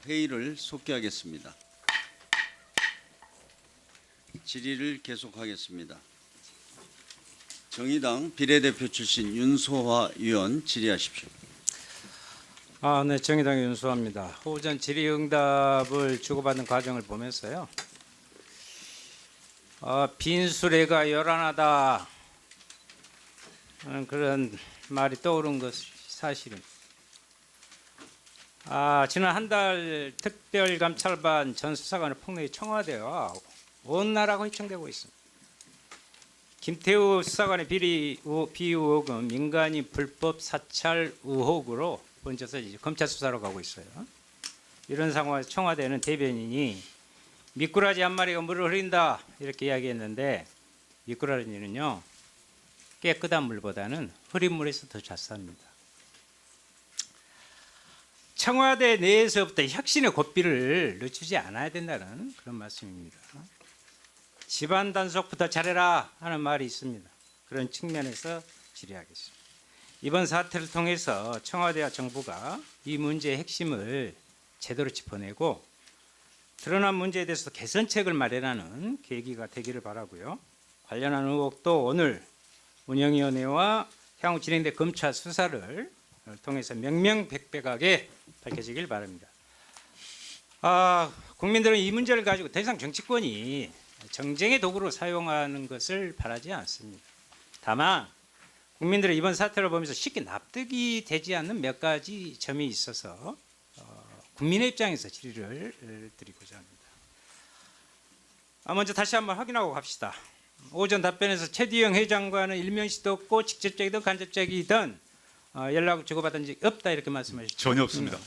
회의를 속기하겠습니다. 질의를 계속하겠습니다. 정의당 비례대표 출신 윤소화 의원 질의하십시오. 네, 정의당의 윤수화입니다. 오전 질의응답을 주고받는 과정을 보면서요. 빈수레가 요란하다 하는 그런 말이 떠오른 것이 사실입니다. 지난 한 달 특별감찰반 전 수사관의 폭로이 청와대와 온 나라가 휘청대고 있습니다. 김태우 수사관의 비리 의혹은 민간인 불법 사찰 의혹으로 번져서 이제 검찰 수사로 가고 있어요. 이런 상황에서 청와대는 대변인이 미꾸라지 한 마리가 물을 흐린다 이렇게 이야기했는데, 미꾸라지는요 깨끗한 물보다는 흐린 물에서 더 잘 삽니다. 청와대 내에서부터 혁신의 고삐를 늦추지 않아야 된다는 그런 말씀입니다. 집안 단속부터 잘해라 하는 말이 있습니다. 그런 측면에서 질의하겠습니다. 이번 사태를 통해서 청와대와 정부가 이 문제의 핵심을 제대로 짚어내고 드러난 문제에 대해서 개선책을 마련하는 계기가 되기를 바라고요. 관련한 의혹도 오늘 운영위원회와 향후 진행될 검찰 수사를 통해서 명명백백하게 밝혀지길 바랍니다. 국민들은 이 문제를 가지고 더 이상 정치권이 정쟁의 도구로 사용하는 것을 바라지 않습니다. 다만 국민들은 이번 사태를 보면서 쉽게 납득이 되지 않는 몇 가지 점이 있어서 국민의 입장에서 질의를 드리고자 합니다. 먼저 다시 한번 확인하고 갑시다. 오전 답변에서 최두영 회장과는 일면시도 없고 직접적이든 간접적이든 연락을 주고받은 적이 없다 이렇게 말씀하셨죠? 전혀 없습니다.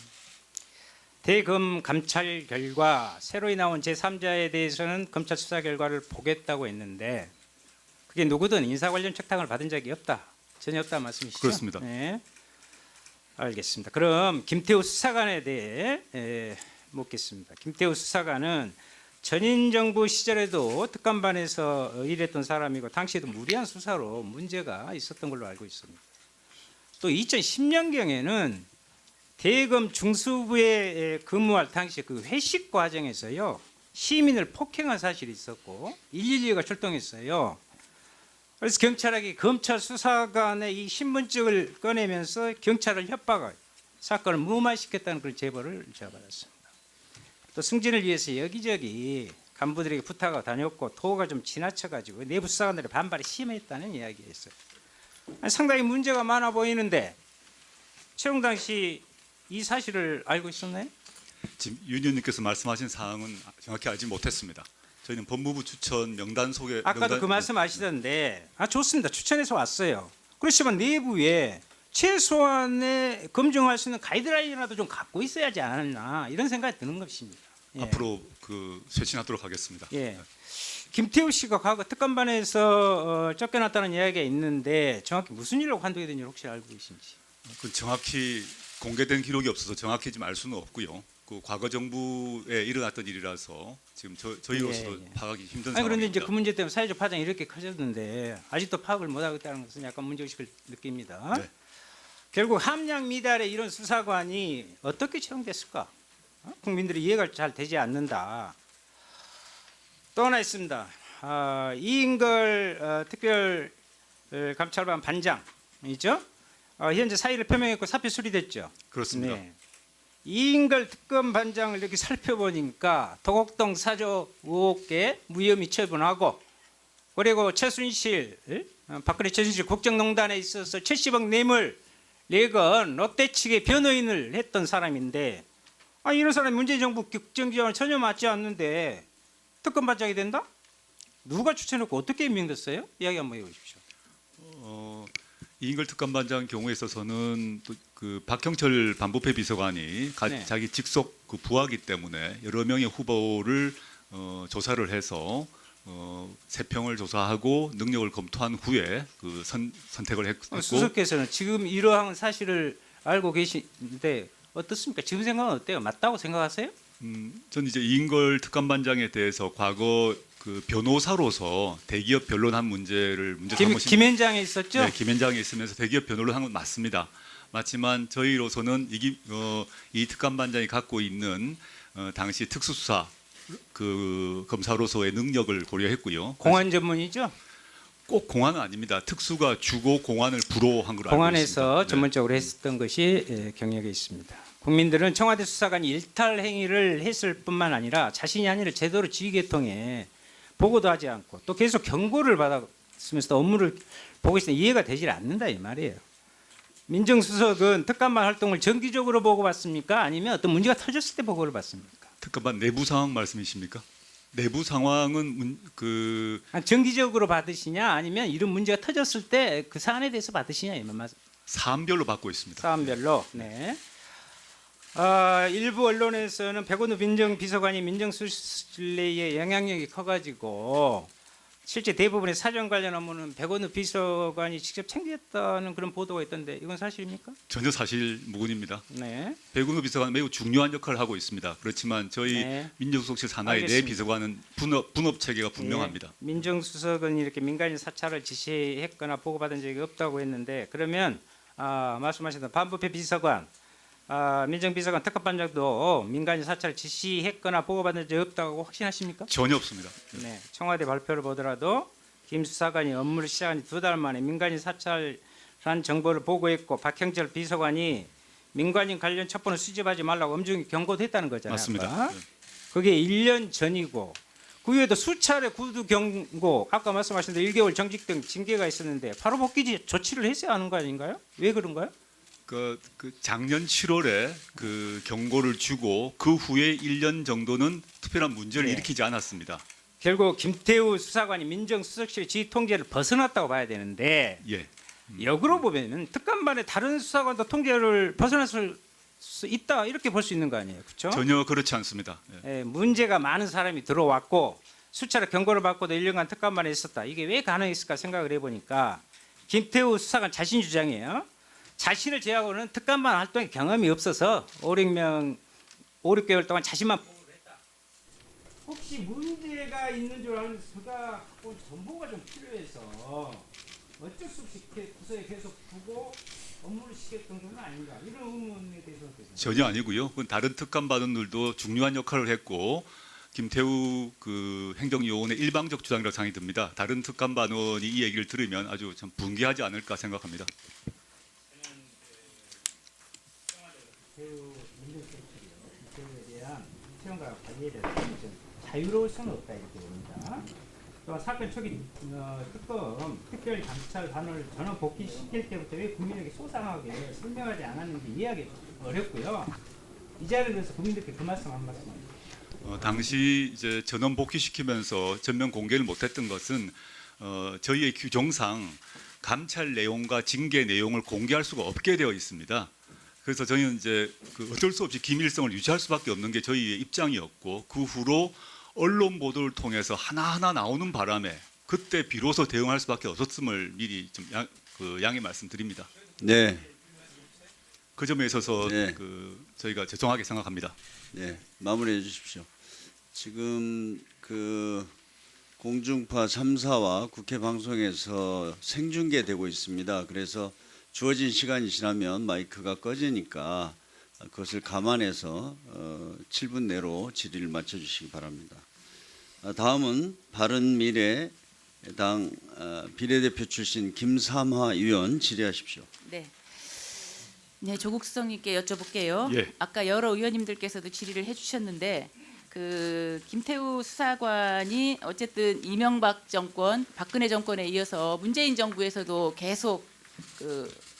대검 감찰 결과 새로이 나온 제3자에 대해서는 검찰 수사 결과를 보겠다고 했는데 그게 누구든 인사 관련 책탕을 받은 적이 없다. 전혀 없다 말씀이시죠? 그렇습니다. 네. 알겠습니다. 그럼 김태우 수사관에 대해 묻겠습니다. 김태우 수사관은 전인 정부 시절에도 특감반에서 일했던 사람이고 당시에도 무리한 수사로 문제가 있었던 걸로 알고 있습니다. 또 2010년경에는 대검 중수부에 근무할 당시 그 회식 과정에서요 시민을 폭행한 사실이 있었고 112가 출동했어요. 그래서 경찰에게 검찰 수사관의 이 신분증을 꺼내면서 경찰을 협박하고 사건을 무마시켰다는 그런 제보를 제가 받았습니다. 또 승진을 위해서 여기저기 간부들에게 부탁하고 다녔고 도가 좀 지나쳐가지고 내부 수사관들의 반발이 심했다는 이야기가 있어요. 상당히 문제가 많아 보이는데 채용 당시 이 사실을 알고 있었나요? 지금 윤 의원님께서 말씀하신 사항은 정확히 알지 못했습니다. 저희는 법무부 추천 명단 속에 아까도 그 말씀 하시던데 좋습니다. 추천해서 왔어요. 그렇지만 내부에 최소한의 검증할 수 있는 가이드라인이라도 좀 갖고 있어야지 않았나 이런 생각이 드는 것입니다. 예. 앞으로 쇄신하도록 하겠습니다. 예. 김태우 씨가 과거 특감반에서 쫓겨났다는 이야기가 있는데 정확히 무슨 일로 관두게 된지 혹시 알고 계신지? 그 정확히 공개된 기록이 없어서 정확히 좀 알 수는 없고요. 그 과거 정부에 일어났던 일이라서 지금 저희로서도 파악하기 힘든 상황입니다. 그런데 이제 그 문제 때문에 사회적 파장이 이렇게 커졌는데 아직도 파악을 못하고 있다는 것은 약간 문제의식을 느낍니다. 네. 결국 함량 미달의 이런 수사관이 어떻게 채용됐을까? 국민들이 이해가 잘 되지 않는다. 또 하나 있습니다. 이인걸 특별 감찰반 반장이죠. 현재 사의를 표명했고 사표 수리됐죠. 그렇습니다. 네. 이인걸 특검 반장을 이렇게 살펴보니까 도곡동 사저 의혹에 무혐의 처분하고 그리고 최순실 박근혜 최순실 국정농단에 있어서 70억 뇌물 내건 롯데 측의 변호인을 했던 사람인데 이런 사람이 문재인 정부 국정지원을 전혀 맞지 않는데 특검 반장이 된다? 누가 추천했고 어떻게 임명됐어요? 이야기 한번 해보십시오. 이인걸 특감반장 경우에 있어서는 또 그 박형철 반부패 비서관이 네. 자기 직속 그 부하기 때문에 여러 명의 후보를 조사를 해서 세평을 조사하고 능력을 검토한 후에 그 선택을 했고 수석께서는 지금 이러한 사실을 알고 계신데 어떻습니까? 지금 생각은 어때요? 맞다고 생각하세요? 저는 이제 이인걸 특감반장에 대해서 과거 그 변호사로서 대기업 변론한 문제 삼으신 김현장에 있었죠? 네, 김현장에 있으면서 대기업 변호를 한 건 맞습니다. 맞지만 저희로서는 이 특감반장이 갖고 있는 당시 특수수사 그 검사로서의 능력을 고려했고요. 공안 전문이죠? 꼭 공안은 아닙니다. 특수가 주고 공안을 부로 한 걸로 알고 있습니다. 공안에서 네. 전문적으로 했었던 것이 경력에 있습니다. 국민들은 청와대 수사관이 일탈 행위를 했을 뿐만 아니라 자신이 한 일을 제대로 지휘계통에 보고도 하지 않고 또 계속 경고를 받았으면서 업무를 보고 있으니 이해가 되질 않는다 이 말이에요. 민정수석은 특감반 활동을 정기적으로 보고받습니까? 아니면 어떤 문제가 터졌을 때 보고를 받습니까? 특감반 내부 상황 말씀이십니까? 내부 상황은 정기적으로 받으시냐 아니면 이런 문제가 터졌을 때 그 사안에 대해서 받으시냐 이 말. 사안별로 받고 있습니다. 사안별로. 네. 일부 언론에서는 백원우 민정비서관이 민정수실내의 영향력이 커가지고 실제 대부분의 사정 관련 업무는 백원우 비서관이 직접 챙겼다는 그런 보도가 있던데 이건 사실입니까? 전혀 사실 무근입니다. 네. 백운우 비서관은 매우 중요한 역할을 하고 있습니다. 그렇지만 저희 네. 민정수석실 산하의 내 알겠습니다. 비서관은 분업 체계가 분명합니다. 예, 민정수석은 이렇게 민간인 사찰을 지시했거나 보고받은 적이 없다고 했는데 그러면 말씀하신 반부패 비서관, 민정비서관 특급반장도 민간인 사찰을 지시했거나 보고받은 적이 없다고 확신하십니까? 전혀 없습니다. 네, 청와대 발표를 보더라도 김 수사관이 업무를 시작한 지 2달 만에 민간인 사찰한 정보를 보고했고 박형철 비서관이 민간인 관련 첩보는 수집하지 말라고 엄중히 경고도 했다는 거잖아요. 맞습니다. 아까. 네. 그게 1년 전이고 그 외에도 수차례 구두 경고, 아까 말씀하신 대로 1개월 정직 등 징계가 있었는데 바로 복귀 조치를 했어야 하는 거 아닌가요? 왜 그런가요? 그 작년 7월에 그 경고를 주고 그 후에 1년 정도는 특별한 문제를 네. 일으키지 않았습니다. 결국 김태우 수사관이 민정수석실 지휘 통제를 벗어났다고 봐야 되는데 예. 역으로 보면 특감반의 다른 수사관도 통제를 벗어났을 수 있다 이렇게 볼 수 있는 거 아니에요, 그렇죠? 전혀 그렇지 않습니다. 예. 문제가 많은 사람이 들어왔고 수차례 경고를 받고도 1년간 특감반에 있었다. 이게 왜 가능했을까 생각을 해보니까 김태우 수사관 자신 주장이에요. 자신을 제외하고는 특감반 활동에 경험이 없어서 5, 6개월 동안 자신만 보고를 했다. 혹시 문제가 있는 줄 아는 수가 갖고 온 정보가 좀 필요해서 어쩔 수 없이 부서에 계속 두고 업무를 시켰던 건 아닌가 이런 의문에 대해서 어떠세요? 전혀 아니고요. 그건 다른 특감반원들도 중요한 역할을 했고 김태우 그 행정요원의 일방적 주장이라고 생각이 듭니다. 다른 특감반원이 이 얘기를 들으면 아주 참 분개하지 않을까 생각합니다. 김태우 민정수석실이요. 김태우에 대한 채용과 관리에 대해서 좀 자유로울 수는 없다 이렇게 봅니다. 또한 사건 초기 특검 특별감찰단을 전원 복귀시킬 때부터 왜 국민에게 소상하게 설명하지 않았는지 이해하기 어렵고요. 이 자리에서 국민들께 그 말씀 한 말씀 합니다. 당시 이제 전원 복귀시키면서 전면 공개를 못했던 것은 저희의 규정상 감찰 내용과 징계 내용을 공개할 수가 없게 되어 있습니다. 그래서 저희는 이제 어쩔 수 없이 기밀성을 유지할 수밖에 없는 게 저희의 입장이었고 그 후로 언론 보도를 통해서 하나하나 나오는 바람에 그때 비로소 대응할 수밖에 없었음을 미리 좀 양해 말씀드립니다. 네, 그 점에 있어서 네. 저희가 죄송하게 생각합니다. 네, 마무리해 주십시오. 지금 공중파 3사와 국회 방송에서 생중계되고 있습니다. 그래서 주어진 시간이 지나면 마이크가 꺼지니까 그것을 감안해서 7분 내로 질의를 마쳐주시기 바랍니다. 다음은 바른미래당 비례대표 출신 김삼화 의원 질의하십시오. 네. 네, 조국 수석님께 여쭤볼게요. 예. 아까 여러 의원님들께서도 질의를 해주셨는데 김태우 수사관이 어쨌든 이명박 정권, 박근혜 정권에 이어서 문재인 정부에서도 계속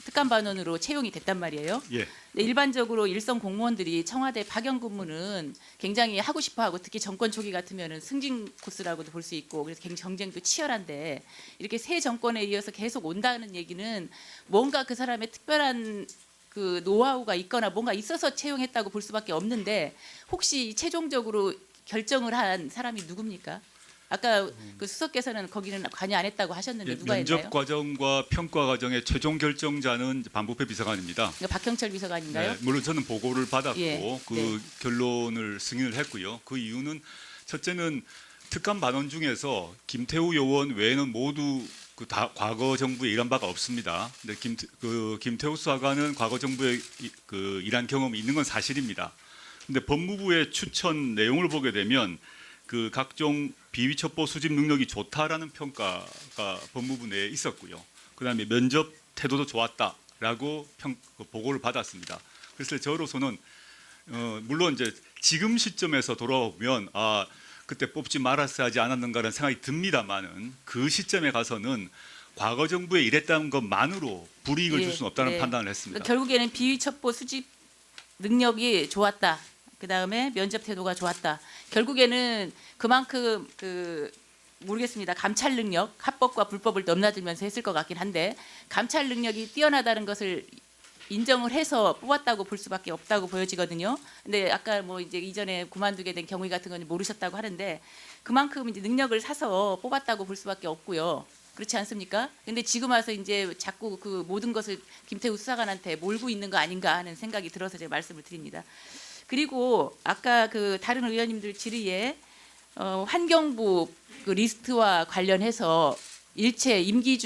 특감반원으로 채용이 됐단 말이에요. 예. 근데 일반적으로 일선 공무원들이 청와대 파견 근무는 굉장히 하고 싶어하고 특히 정권 초기 같으면은 승진 코스라고도 볼 수 있고 그래서 굉장히 경쟁도 치열한데 이렇게 새 정권에 이어서 계속 온다는 얘기는 뭔가 그 사람의 특별한 그 노하우가 있거나 뭔가 있어서 채용했다고 볼 수밖에 없는데 혹시 최종적으로 결정을 한 사람이 누굽니까? 아까 그 수석께서는 거기는 관여 안 했다고 하셨는데 누가 면접 했나요? 과정과 평가 과정의 최종 결정자는 반부패 비서관입니다. 그러니까 박형철 비서관인가요? 네, 물론 저는 보고를 받았고 예, 그 네. 결론을 승인을 했고요. 그 이유는 첫째는 특감 반원 중에서 김태우 요원 외에는 모두 과거 정부에 일한 바가 없습니다. 근데 김태우 수사관은 과거 정부에 일한 경험이 있는 건 사실입니다. 근데 법무부의 추천 내용을 보게 되면 그 각종 비위 첩보 수집 능력이 좋다라는 평가가 법무부 내에 있었고요. 그다음에 면접 태도도 좋았다라고 보고를 받았습니다. 그래서 저로서는 물론 이제 지금 시점에서 돌아보면 그때 뽑지 말았어야 하지 않았는가라는 생각이 듭니다만은 그 시점에 가서는 과거 정부에 일했다는 것만으로 불이익을 줄 수는 없다는 판단을 했습니다. 결국에는 비위 첩보 수집 능력이 좋았다. 그다음에 면접 태도가 좋았다. 결국에는 그만큼 모르겠습니다. 감찰 능력, 합법과 불법을 넘나들면서 했을 것 같긴 한데 감찰 능력이 뛰어나다는 것을 인정을 해서 뽑았다고 볼 수밖에 없다고 보여지거든요. 근데 아까 뭐 이제 이전에 그만두게 된 경위 같은 건 모르셨다고 하는데 그만큼 이제 능력을 사서 뽑았다고 볼 수밖에 없고요. 그렇지 않습니까? 근데 지금 와서 이제 자꾸 그 모든 것을 김태우 수사관한테 몰고 있는 거 아닌가 하는 생각이 들어서 제가 말씀을 드립니다. 그리고 아까 그 다른 의원님들 질의에 환경부 그 리스트와 관련해서 일체 임기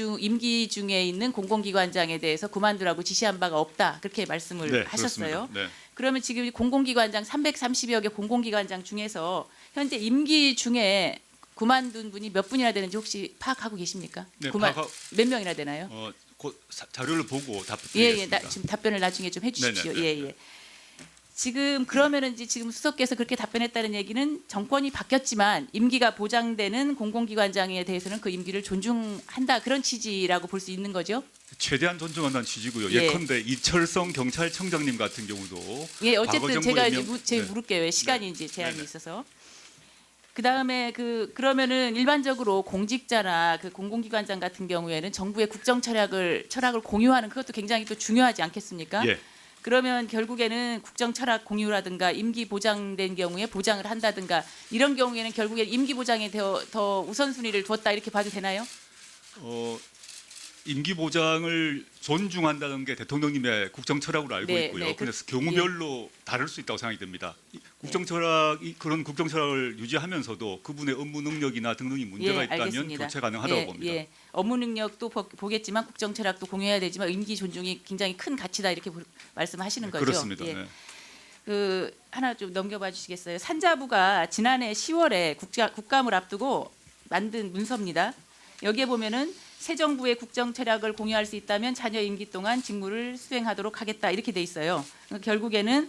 중에 있는 공공기관장에 대해서 그만두라고 지시한 바가 없다 그렇게 말씀을 하셨어요. 네. 그러면 지금 공공기관장 330여 개 공공기관장 중에서 현재 임기 중에 그만둔 분이 몇 분이나 되는지 혹시 파악하고 계십니까? 네, 몇 명이나 되나요? 곧 자료를 보고 답변드리겠습니다. 지금 답변을 나중에 좀 해주십시오. 네네. 예. 지금 그러면은 이제 지금 수석께서 그렇게 답변했다는 얘기는 정권이 바뀌었지만 임기가 보장되는 공공기관장에 대해서는 그 임기를 존중한다 그런 취지라고 볼 수 있는 거죠? 최대한 존중한다는 취지고요. 예. 예컨대 이철성 경찰청장님 같은 경우도 예, 어쨌든 제가 이제 네. 물을게요. 시간이 이제 제한이 네네. 있어서. 그다음에 그러면은 일반적으로 공직자나 그 공공기관장 같은 경우에는 정부의 국정 철학을 공유하는 그것도 굉장히 또 중요하지 않겠습니까? 예. 그러면 결국에는 국정 철학 공유라든가 임기 보장된 경우에 보장을 한다든가 이런 경우에는 결국에 임기 보장에 더 우선순위를 두었다 이렇게 봐도 되나요? 임기 보장을 존중한다는 게 대통령님의 국정 철학으로 알고 네, 있고요. 네, 그래서 경우별로 다를 수 있다고 생각이 듭니다. 국정 철학이 그런 국정 철학을 유지하면서도 그분의 업무 능력이나 등등이 문제가 있다면 알겠습니다. 교체 가능하다고 봅니다. 업무 능력도 보겠지만 국정 철학도 공유해야 되지만 임기 존중이 굉장히 큰 가치다 이렇게 말씀하시는 거죠. 그렇습니다. 예. 네. 하나 좀 넘겨봐 주시겠어요? 산자부가 지난해 10월에 국감을 앞두고 만든 문서입니다. 여기에 보면은 새 정부의 국정 철학을 공유할 수 있다면 자녀 임기 동안 직무를 수행하도록 하겠다 이렇게 돼 있어요. 결국에는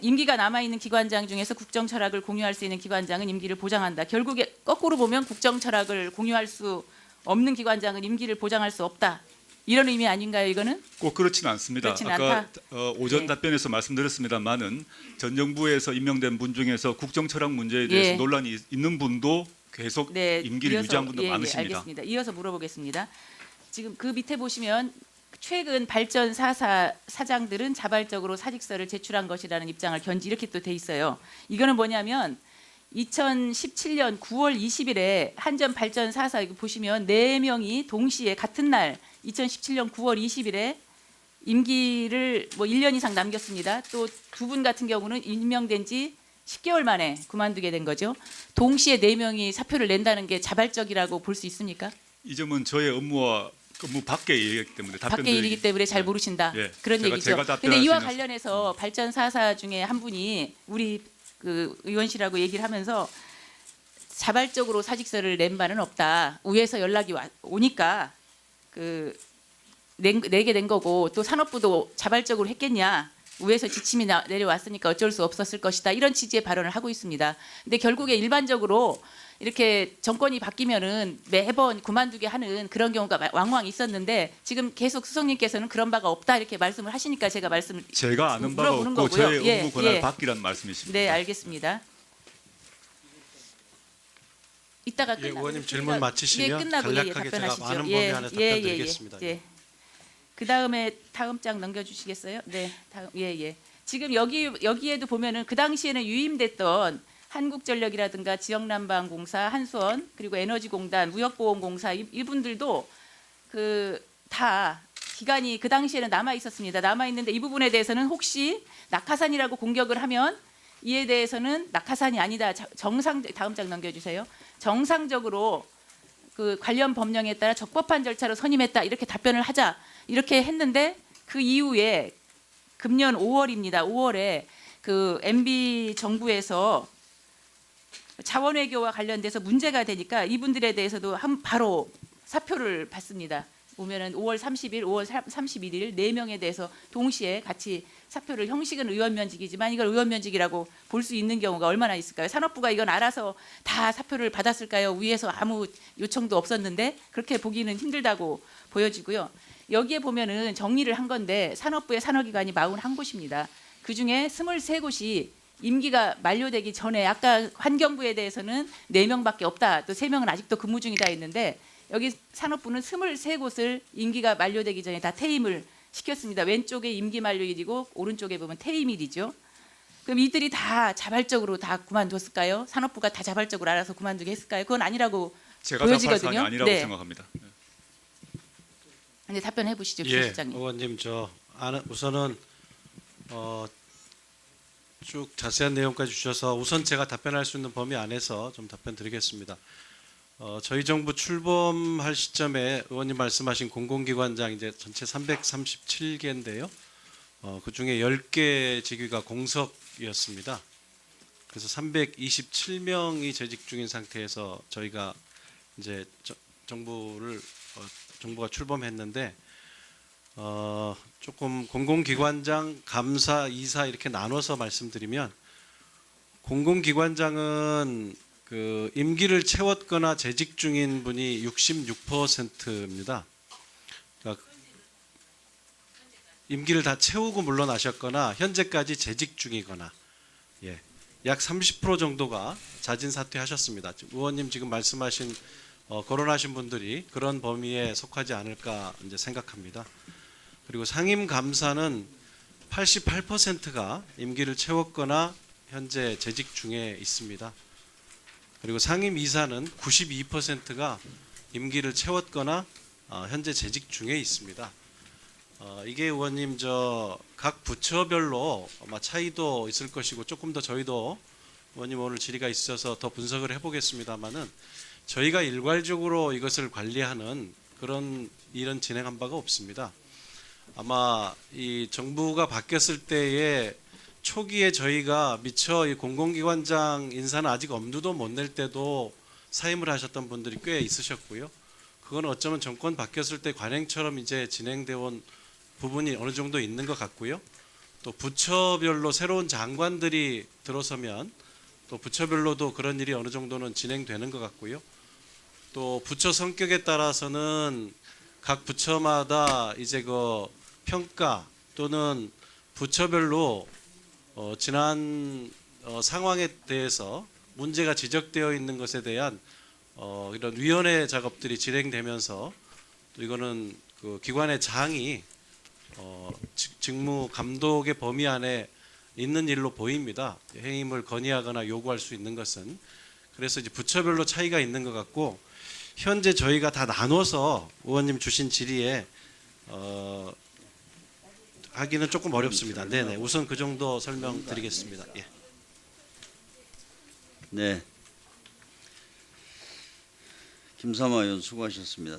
임기가 남아있는 기관장 중에서 국정 철학을 공유할 수 있는 기관장은 임기를 보장한다. 결국에 거꾸로 보면 국정 철학을 공유할 수 없는 기관장은 임기를 보장할 수 없다. 이런 의미 아닌가요, 이거는? 꼭 그렇지는 않습니다. 그렇지는 아까 않다? 오전 네. 답변에서 말씀드렸습니다만은 전 정부에서 임명된 분 중에서 국정 철학 문제에 대해서 예. 논란이 있는 분도 계속 임기를 유지한 분도 많으십니다. 알겠습니다. 이어서 물어보겠습니다. 지금 그 밑에 보시면 최근 발전 사장들은 자발적으로 사직서를 제출한 것이라는 입장을 견지 이렇게 또 돼 있어요. 이거는 뭐냐면 2017년 9월 20일에 한전 발전 4사 이거 보시면 4명이 동시에 같은 날 2017년 9월 20일에 임기를 뭐 1년 이상 남겼습니다. 또 두 분 같은 경우는 임명된 지 10개월 만에 그만두게 된 거죠. 동시에 4명이 사표를 낸다는 게 자발적이라고 볼 수 있습니까? 이 점은 저의 업무 밖의 일이기 때문에 밖의 일이기 때문에 잘 모르신다. 예, 그런 제가 얘기죠. 답변할 근데 수 이와 있는 관련해서 발전 4사 중에 한 분이 우리 그 의원실하고 얘기를 하면서 자발적으로 사직서를 낸 바는 없다. 위에서 연락이 오니까 내게 된 거고 또 산업부도 자발적으로 했겠냐. 위에서 지침이 내려왔으니까 어쩔 수 없었을 것이다. 이런 취지의 발언을 하고 있습니다. 근데 결국에 일반적으로 이렇게 정권이 바뀌면은 매번 그만두게 하는 그런 경우가 왕왕 있었는데 지금 계속 수석님께서는 그런 바가 없다 이렇게 말씀을 하시니까 제가 제가 아는 바가 물어보는 없고 거고요. 저의 업무 권한을 받기란 말씀이십니다. 네, 알겠습니다. 이따가 예, 의원님 질문 마치시면 끝나고 간략하게 제가 답변하시죠. 많은 범위 안에 답변드리겠습니다. 예. 그다음에 다음 장 넘겨주시겠어요? 네, 다음 지금 여기에도 보면은 그 당시에는 유임됐던 한국전력이라든가 지역난방공사, 한수원 그리고 에너지공단, 무역보험공사 이분들도 다 기간이 그 당시에는 남아 있었습니다. 남아 있는데 이 부분에 대해서는 혹시 낙하산이라고 공격을 하면 이에 대해서는 낙하산이 아니다. 다음 장 넘겨주세요. 정상적으로 그 관련 법령에 따라 적법한 절차로 선임했다 이렇게 답변을 하자 이렇게 했는데 그 이후에 금년 5월입니다. 5월에 그 MB 정부에서 자원외교와 관련돼서 문제가 되니까 이분들에 대해서도 바로 사표를 받습니다. 보면은 5월 30일, 5월 31일 4명에 대해서 동시에 같이 사표를, 형식은 의원면직이지만 이걸 의원면직이라고 볼 수 있는 경우가 얼마나 있을까요? 산업부가 이건 알아서 다 사표를 받았을까요? 위에서 아무 요청도 없었는데 그렇게 보기는 힘들다고 보여지고요. 여기에 보면은 정리를 한 건데 산업부의 산업기관이 41곳입니다. 그중에 23곳이 임기가 만료되기 전에 아까 환경부에 대해서는 4명밖에 없다. 또 3명은 아직도 근무 중이다 했는데 여기 산업부는 23곳을 임기가 만료되기 전에 다 퇴임을 시켰습니다. 왼쪽에 임기 만료일이고 오른쪽에 보면 퇴임일이죠. 그럼 이들이 다 자발적으로 다 그만뒀을까요? 산업부가 다 자발적으로 알아서 그만두게 했을까요? 그건 아니라고 제가 보여지거든요. 답할 사안이 아니라고 네. 생각합니다. 이제 답변해 보시죠, 주 예, 실장님. 의원님 우선은 쭉 자세한 내용까지 주셔서 우선 제가 답변할 수 있는 범위 안에서 좀 답변 드리겠습니다. 저희 정부 출범할 시점에 의원님 말씀하신 공공기관장 이제 전체 337개인데요. 그 중에 10개 직위가 공석이었습니다. 그래서 327명이 재직 중인 상태에서 저희가 이제 정부가 출범했는데 조금 공공기관장, 감사, 이사 이렇게 나눠서 말씀드리면 공공기관장은 그 임기를 채웠거나 재직 중인 분이 66%입니다. 그러니까 임기를 다 채우고 물러나셨거나 현재까지 재직 중이거나 약 30% 정도가 자진 사퇴하셨습니다. 의원님 지금 말씀하신 거론하신 분들이 그런 범위에 속하지 않을까 이제 생각합니다. 그리고 상임 감사는 88%가 임기를 채웠거나 현재 재직 중에 있습니다. 그리고 상임 이사는 92%가 임기를 채웠거나 현재 재직 중에 있습니다. 이게 의원님 각 부처별로 아마 차이도 있을 것이고 조금 더 저희도 의원님 오늘 질의가 있어서 더 분석을 해보겠습니다만은 저희가 일괄적으로 이것을 관리하는 그런 일은 진행한 바가 없습니다. 아마 이 정부가 바뀌었을 때에 초기에 저희가 미처 이 공공기관장 인사는 아직 엄두도 못 낼 때도 사임을 하셨던 분들이 꽤 있으셨고요. 그건 어쩌면 정권 바뀌었을 때 관행처럼 이제 진행되어 온 부분이 어느 정도 있는 것 같고요. 또 부처별로 새로운 장관들이 들어서면 또 부처별로도 그런 일이 어느 정도는 진행되는 것 같고요. 또 부처 성격에 따라서는 각 부처마다 이제 그 평가 또는 부처별로 지난 상황에 대해서 문제가 지적되어 있는 것에 대한 이런 위원회 작업들이 진행되면서 또 이거는 그 기관의 장이 직무 감독의 범위 안에 있는 일로 보입니다. 해임을 건의하거나 요구할 수 있는 것은. 그래서 이제 부처별로 차이가 있는 것 같고 현재 저희가 다 나눠서 의원님 주신 질의에 하기는 조금 어렵습니다. 네네. 우선 그 정도 설명드리겠습니다. 예. 네. 김삼화 의원 수고하셨습니다.